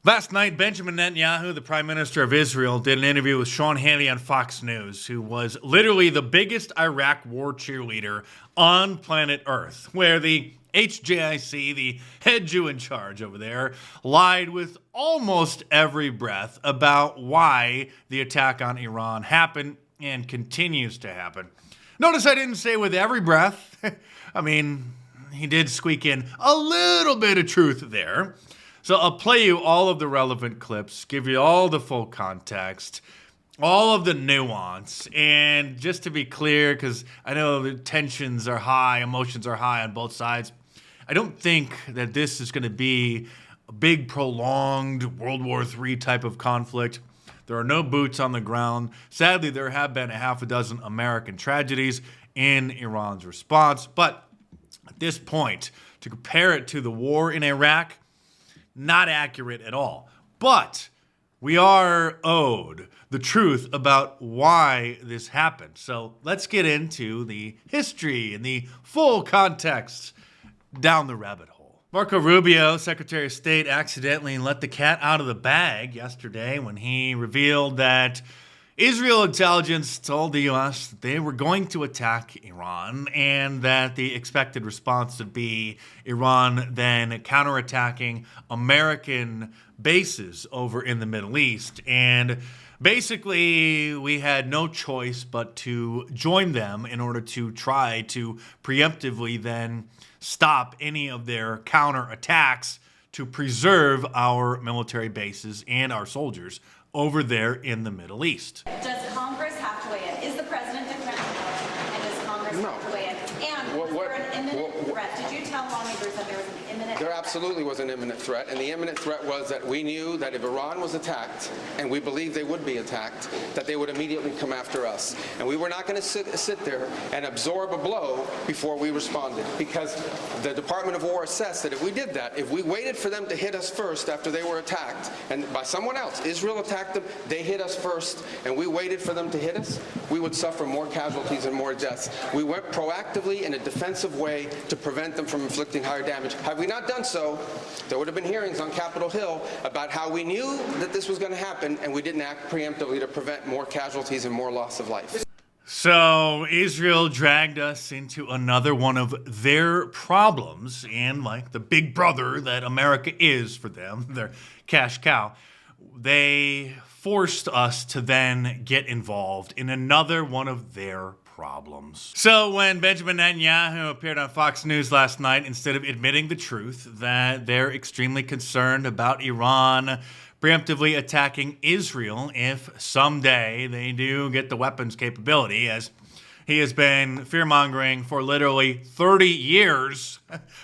Last night, Benjamin Netanyahu, the Prime Minister of Israel, did an interview with Sean Hannity on Fox News, who was literally the biggest Iraq war cheerleader on planet Earth, where the HJIC, the head Jew in charge over there, lied with almost every breath about why the attack on Iran happened and continues to happen. Notice I didn't say with every breath. I mean, he did squeak in a little bit of truth there. So I'll play you all of the relevant clips, give you all the full context, all of the nuance, and just to be clear, because I know the tensions are high, emotions are high on both sides, I don't think that this is going to be a big, prolonged World War III type of conflict. There are no boots on the ground. Sadly, there have been a half a dozen American tragedies in Iran's response, but at this point, to compare it to the war in Iraq, not accurate at all. But we are owed the truth about why this happened. So let's get into the history and the full context down the rabbit hole. Marco Rubio, Secretary of State, accidentally let the cat out of the bag yesterday when he revealed that Israel intelligence told the U.S. that they were going to attack Iran and that the expected response would be Iran then counterattacking American bases over in the Middle East. And basically, we had no choice but to join them in order to try to preemptively then stop any of their counterattacks to preserve our military bases and our soldiers over there in the Middle East. Does Congress have to weigh in? Is the president declaring war? And does Congress have to weigh in? And was there an imminent threat? Did you tell lawmakers that there was an imminent threat? There absolutely was an imminent threat, and the imminent threat was that we knew that if Iran was attacked, and we believed they would be attacked, that they would immediately come after us. And we were not going to sit there and absorb a blow before we responded, because the Department of War assessed that if we did that, if we waited for them to hit us first after they were attacked, and by someone else, Israel attacked them, they hit us first, and we waited for them to hit us, we would suffer more casualties and more deaths. We went proactively in a defensive way to prevent them from inflicting higher damage. Had we not done so, there would have been hearings on Capitol Hill about how we knew that this was going to happen, and we didn't act preemptively to prevent more casualties and more loss of life. So Israel dragged us into another one of their problems, and like the big brother that America is for them, their cash cow, they forced us to then get involved in another one of their problems. So when Benjamin Netanyahu appeared on Fox News last night, instead of admitting the truth that they're extremely concerned about Iran preemptively attacking Israel if someday they do get the weapons capability, as he has been fear-mongering for literally 30 years.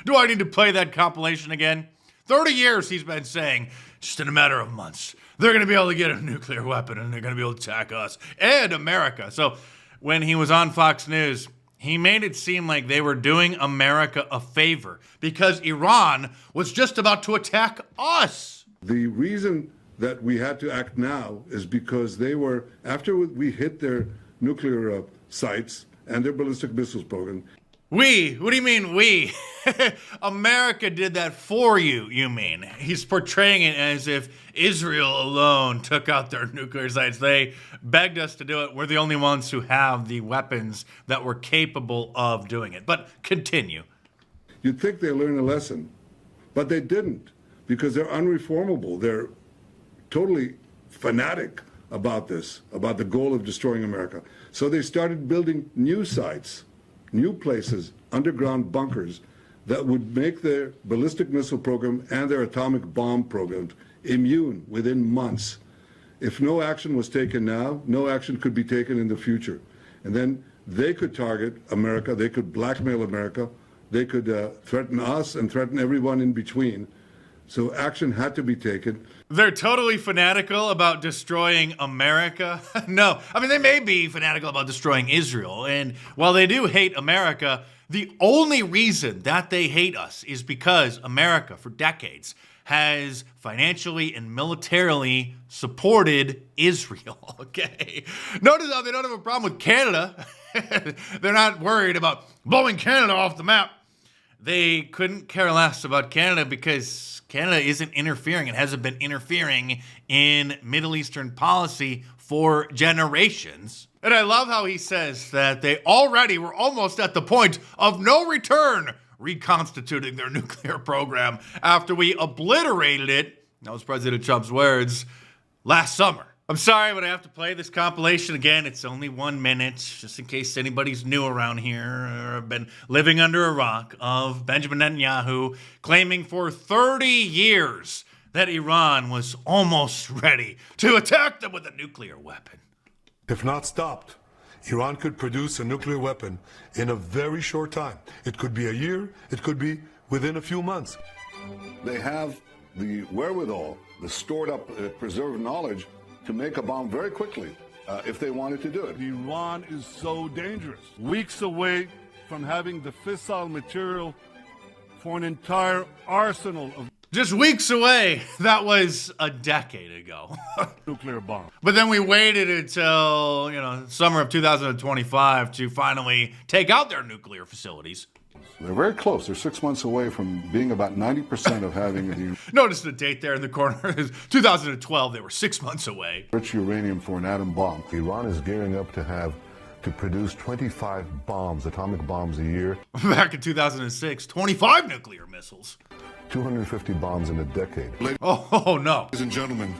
Do I need to play that compilation again? 30 years he's been saying, just in a matter of months, they're going to be able to get a nuclear weapon and they're going to be able to attack us and America. So when he was on Fox News, he made it seem like they were doing America a favor because Iran was just about to attack us. The reason that we had to act now is because they were, after we hit their nuclear sites and their ballistic missiles program. We? What do you mean we? America did that for you, you mean? He's portraying it as if Israel alone took out their nuclear sites. They begged us to do it. We're the only ones who have the weapons that were capable of doing it. But continue. You'd think they learned a lesson, but they didn't, because they're unreformable. They're totally fanatic about this, about the goal of destroying America. So they started building new sites, new places, underground bunkers that would make their ballistic missile program and their atomic bomb programs immune within months. If no action was taken now, no action could be taken in the future. And then they could target America, they could blackmail America, they could threaten us and threaten everyone in between. So action had to be taken. They're totally fanatical about destroying America. No, I mean, they may be fanatical about destroying Israel. And while they do hate America, the only reason that they hate us is because America, for decades, has financially and militarily supported Israel, okay? Notice how they don't have a problem with Canada. They're not worried about blowing Canada off the map. they couldn't care less about Canada because Canada isn't interfering. It hasn't been interfering in Middle Eastern policy for generations. And I love how he says that they already were almost at the point of no return, reconstituting their nuclear program after we obliterated it, that was President Trump's words, last summer. I'm sorry, but I have to play this compilation again. It's only 1 minute, just in case anybody's new around here or have been living under a rock, of Benjamin Netanyahu claiming for 30 years that Iran was almost ready to attack them with a nuclear weapon. If not stopped, Iran could produce a nuclear weapon in a very short time. It could be a year, it could be within a few months. They have the wherewithal, the stored up, preserved knowledge to make a bomb very quickly if they wanted to do it. Iran is so dangerous. Weeks away from having the fissile material for an entire arsenal of Just weeks away. That was a decade ago. nuclear bombs. But then we waited until, summer of 2025 to finally take out their nuclear facilities. They're very close. They're 6 months away from being about 90% of having the Notice the date there in the corner. 2012, they were 6 months away. rich uranium for an atom bomb. Iran is gearing up to produce 25 bombs, atomic bombs a year, Back in 2006, 25 nuclear missiles. 250 bombs in a decade. Oh no. Ladies and gentlemen,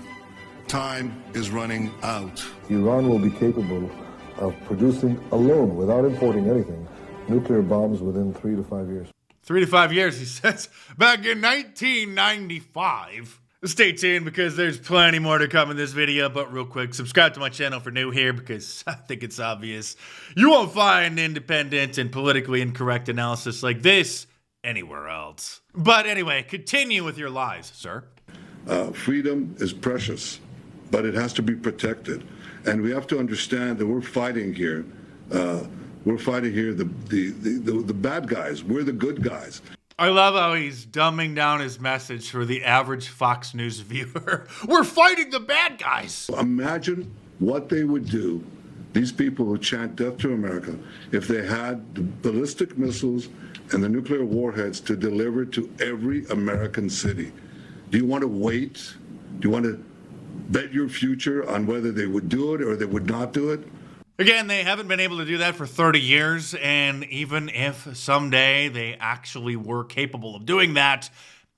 time is running out. Iran will be capable of producing alone, without importing anything, nuclear bombs within 3 to 5 years. 3 to 5 years, he says, back in 1995. Stay tuned because there's plenty more to come in this video, but real quick, subscribe to my channel for new here because I think it's obvious. You won't find independent and politically incorrect analysis like this anywhere else. But anyway, continue with your lies, sir. Freedom is precious, but it has to be protected. And we have to understand that we're fighting here. We're fighting here the bad guys. We're the good guys. I love how he's dumbing down his message for the average Fox News viewer. We're fighting the bad guys. Imagine what they would do, these people who chant death to America, if they had the ballistic missiles and the nuclear warheads to deliver to every American city. Do you want to wait? Do you want to bet your future on whether they would do it or they would not do it? Again, they haven't been able to do that for 30 years, and even if someday they actually were capable of doing that,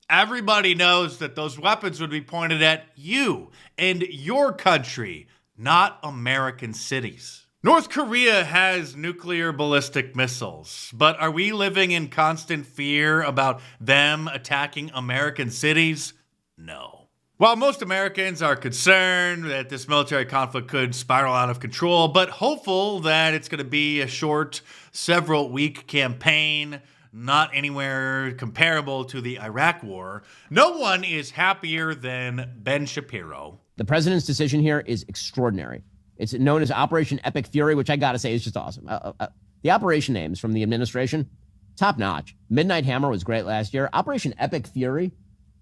everybody knows that those weapons would be pointed at you and your country, not American cities. North Korea has nuclear ballistic missiles, but are we living in constant fear about them attacking American cities? No. While most Americans are concerned that this military conflict could spiral out of control, but hopeful that it's going to be a short, several-week campaign, not anywhere comparable to the Iraq War, no one is happier than Ben Shapiro. The president's decision here is extraordinary. It's known as Operation Epic Fury, which I got to say is just awesome. The operation names from the administration, top notch. Midnight Hammer was great last year. Operation Epic Fury,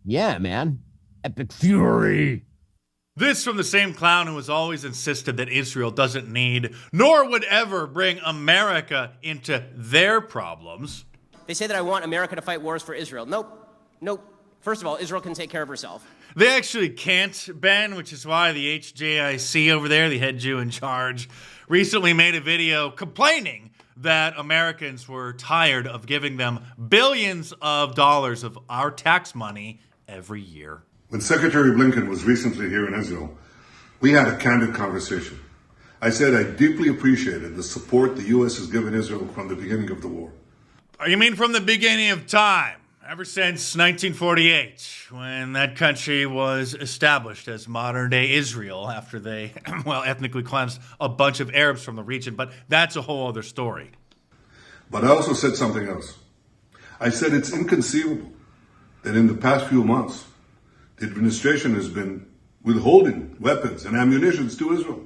yeah, man. Epic Fury. This from the same clown who has always insisted that Israel doesn't need, nor would ever bring America into their problems. They say that I want America to fight wars for Israel. Nope. First of all, Israel can take care of herself. They actually can't, Ben, which is why the HJIC over there, the head Jew in charge, recently made a video complaining that Americans were tired of giving them billions of dollars of our tax money every year. When Secretary Blinken was recently here in Israel, we had a candid conversation. I said I deeply appreciated the support the U.S. has given Israel from the beginning of the war. You mean from the beginning of time? Ever since 1948, when that country was established as modern-day Israel after they, ethnically cleansed a bunch of Arabs from the region, but that's a whole other story. But I also said something else. I said it's inconceivable that in the past few months, the administration has been withholding weapons and ammunition to Israel.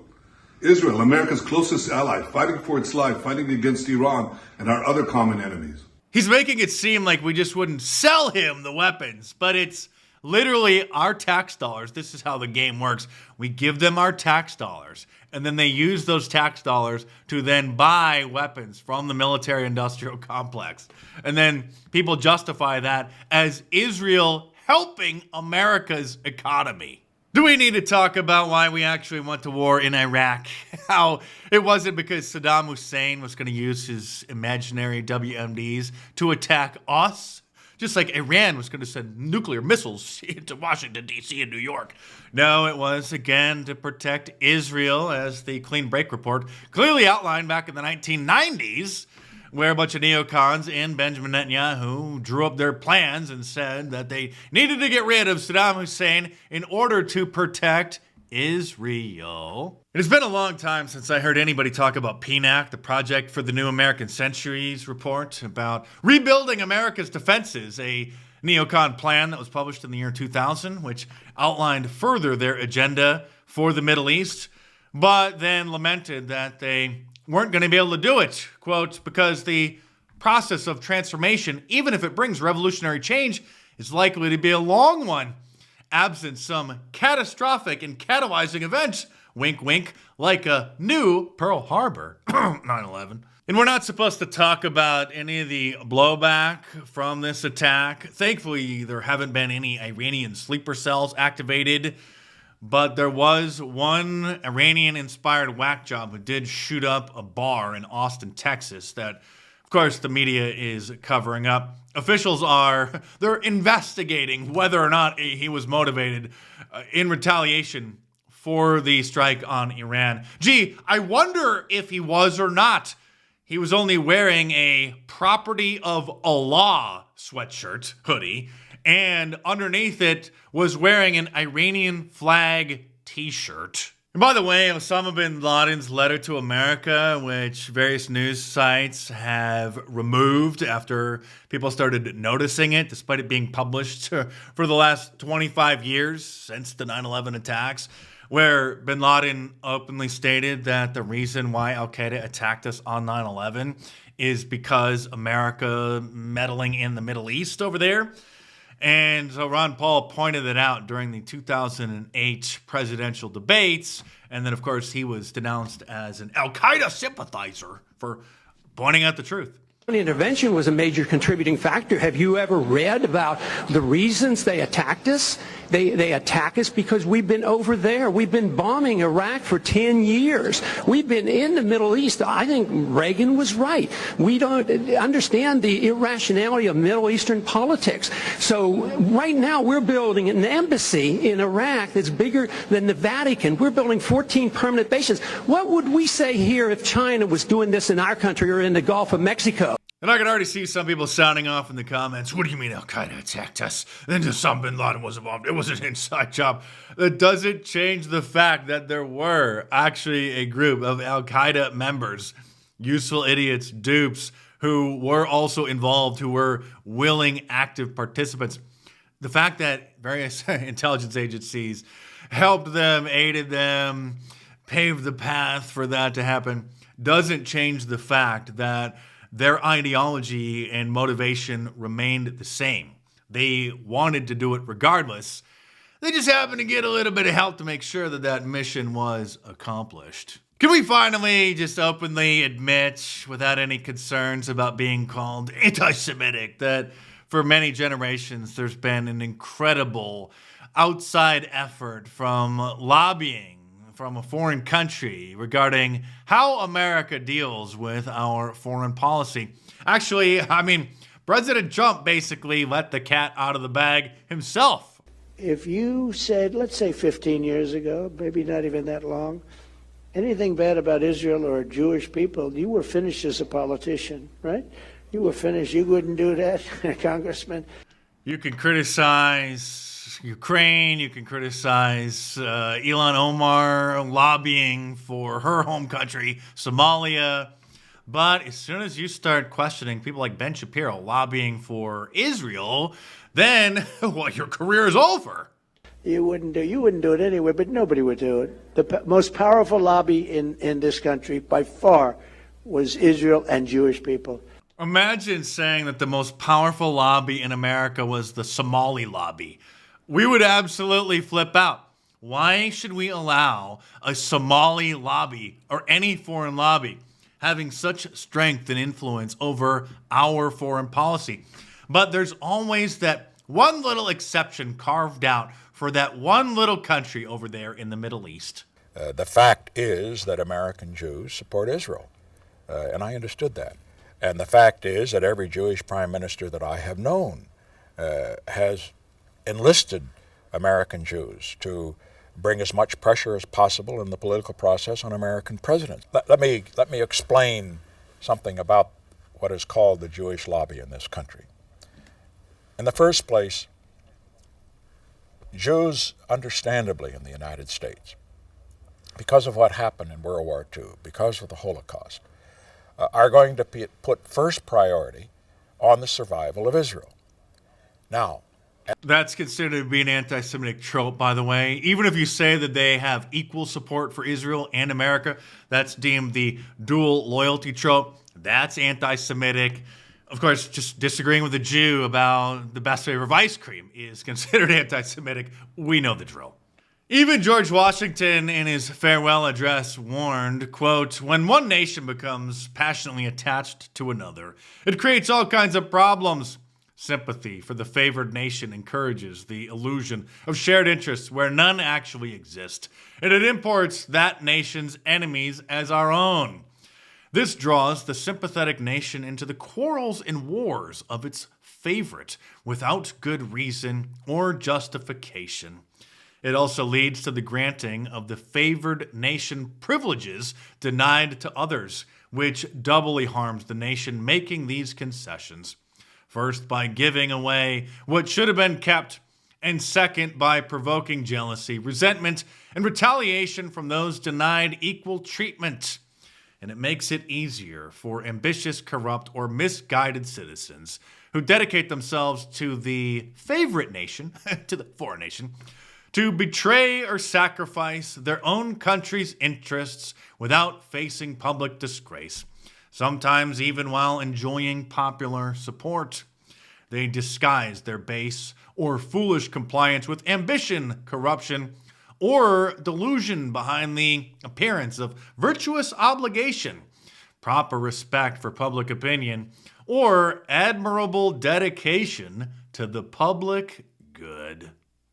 Israel, America's closest ally, fighting for its life, fighting against Iran and our other common enemies. He's making it seem like we just wouldn't sell him the weapons, but it's literally our tax dollars. This is how the game works. We give them our tax dollars, and then they use those tax dollars to then buy weapons from the military-industrial complex. And then people justify that as Israel helping America's economy. Do we need to talk about why we actually went to war in Iraq? How it wasn't because Saddam Hussein was going to use his imaginary WMDs to attack us? Just like Iran was going to send nuclear missiles into Washington, D.C. and New York. No, it was, again, to protect Israel, as the Clean Break Report clearly outlined back in the 1990s, where a bunch of neocons and Benjamin Netanyahu drew up their plans and said that they needed to get rid of Saddam Hussein in order to protect Israel. It has been a long time since I heard anybody talk about PNAC, the Project for the New American Centuries report about rebuilding America's defenses, a neocon plan that was published in the year 2000, which outlined further their agenda for the Middle East, but then lamented that they weren't going to be able to do it, quote, because the process of transformation, even if it brings revolutionary change, is likely to be a long one, absent some catastrophic and catalyzing event, wink wink, like a new Pearl Harbor, 9/11. And we're not supposed to talk about any of the blowback from this attack. Thankfully, there haven't been any Iranian sleeper cells activated, but there was one Iranian-inspired whack job who did shoot up a bar in Austin, Texas that, of course, the media is covering up. Officials they're investigating whether or not he was motivated in retaliation for the strike on Iran. Gee, I wonder if he was or not. He was only wearing a Property of Allah sweatshirt, hoodie, and underneath it was wearing an Iranian flag t-shirt. And by the way, Osama bin Laden's letter to America, which various news sites have removed after people started noticing it, despite it being published for the last 25 years since the 9/11 attacks, where bin Laden openly stated that the reason why al-Qaeda attacked us on 9/11 is because America meddling in the Middle East over there. And so Ron Paul pointed it out during the 2008 presidential debates. And then, of course, he was denounced as an al-Qaeda sympathizer for pointing out the truth. Intervention was a major contributing factor. Have you ever read about the reasons they attacked us? They attack us because we've been over there. We've been bombing Iraq for 10 years. We've been in the Middle East. I think Reagan was right. We don't understand the irrationality of Middle Eastern politics. So right now we're building an embassy in Iraq that's bigger than the Vatican. We're building 14 permanent bases. What would we say here if China was doing this in our country or in the Gulf of Mexico? And I can already see some people sounding off in the comments. What do you mean Al-Qaeda attacked us? Then Osama bin Laden was involved. It was an inside job. That doesn't change the fact that there were actually a group of Al-Qaeda members, useful idiots, dupes, who were also involved, who were willing, active participants. The fact that various intelligence agencies helped them, aided them, paved the path for that to happen, doesn't change the fact that their ideology and motivation remained the same. They wanted to do it regardless. They just happened to get a little bit of help to make sure that that mission was accomplished. Can we finally just openly admit, without any concerns about being called anti-Semitic, that for many generations there's been an incredible outside effort from lobbying from a foreign country regarding how America deals with our foreign policy? Actually, President Trump basically let the cat out of the bag himself. If you said, let's say 15 years ago, maybe not even that long, anything bad about Israel or Jewish people, you were finished as a politician, right? You were finished. You wouldn't do that, Congressman. You can criticize Ukraine, you can criticize Ilhan Omar lobbying for her home country, Somalia. But as soon as you start questioning people like Ben Shapiro lobbying for Israel, then, well, your career is over. You wouldn't do it anyway, but nobody would do it. The most powerful lobby in this country by far was Israel and Jewish people. Imagine saying that the most powerful lobby in America was the Somali lobby. we would absolutely flip out. Why should we allow a Somali lobby or any foreign lobby having such strength and influence over our foreign policy? But there's always that one little exception carved out for that one little country over there in the Middle East. The fact is that American Jews support Israel, and I understood that. And the fact is that every Jewish prime minister that I have known has enlisted American Jews to bring as much pressure as possible in the political process on American presidents. Let me explain something about what is called the Jewish lobby in this country. In the first place, Jews, understandably in the United States, because of what happened in World War II, because of the Holocaust, are going to put first priority on the survival of Israel. Now, that's considered to be an anti-Semitic trope, by the way. Even if you say that they have equal support for Israel and America, that's deemed the dual loyalty trope. That's anti-Semitic. Of course, just disagreeing with a Jew about the best flavor of ice cream is considered anti-Semitic. We know the drill. Even George Washington, in his farewell address, warned, quote, "When one nation becomes passionately attached to another, it creates all kinds of problems. Sympathy for the favored nation encourages the illusion of shared interests where none actually exist, and it imports that nation's enemies as our own. This draws the sympathetic nation into the quarrels and wars of its favorite without good reason or justification. It also leads to the granting of the favored nation privileges denied to others, which doubly harms the nation making these concessions. First, by giving away what should have been kept, and second, by provoking jealousy, resentment, and retaliation from those denied equal treatment. And it makes it easier for ambitious, corrupt, or misguided citizens who dedicate themselves to the favorite nation, to the foreign nation, to betray or sacrifice their own country's interests without facing public disgrace, sometimes even while enjoying popular support. They disguise their base or foolish compliance with ambition, corruption, or delusion behind the appearance of virtuous obligation, proper respect for public opinion, or admirable dedication to the public good.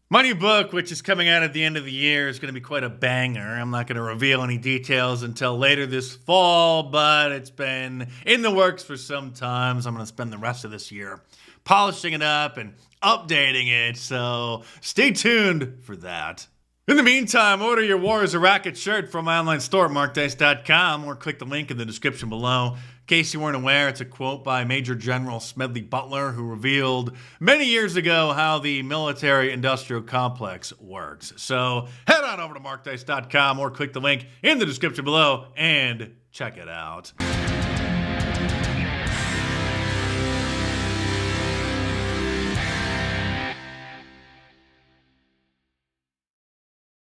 My new book, which is coming out at the end of the year, is going to be quite a banger. I'm not going to reveal any details until later this fall, but it's been in the works for some time, so I'm going to spend the rest of this year polishing it up and updating it, so stay tuned for that. In the meantime, order your War is a Racket shirt from my online store at markdice.com or click the link in the description below. In case you weren't aware, it's a quote by Major General Smedley Butler, who revealed many years ago how the military-industrial complex works. So head on over to markdice.com or click the link in the description below and check it out.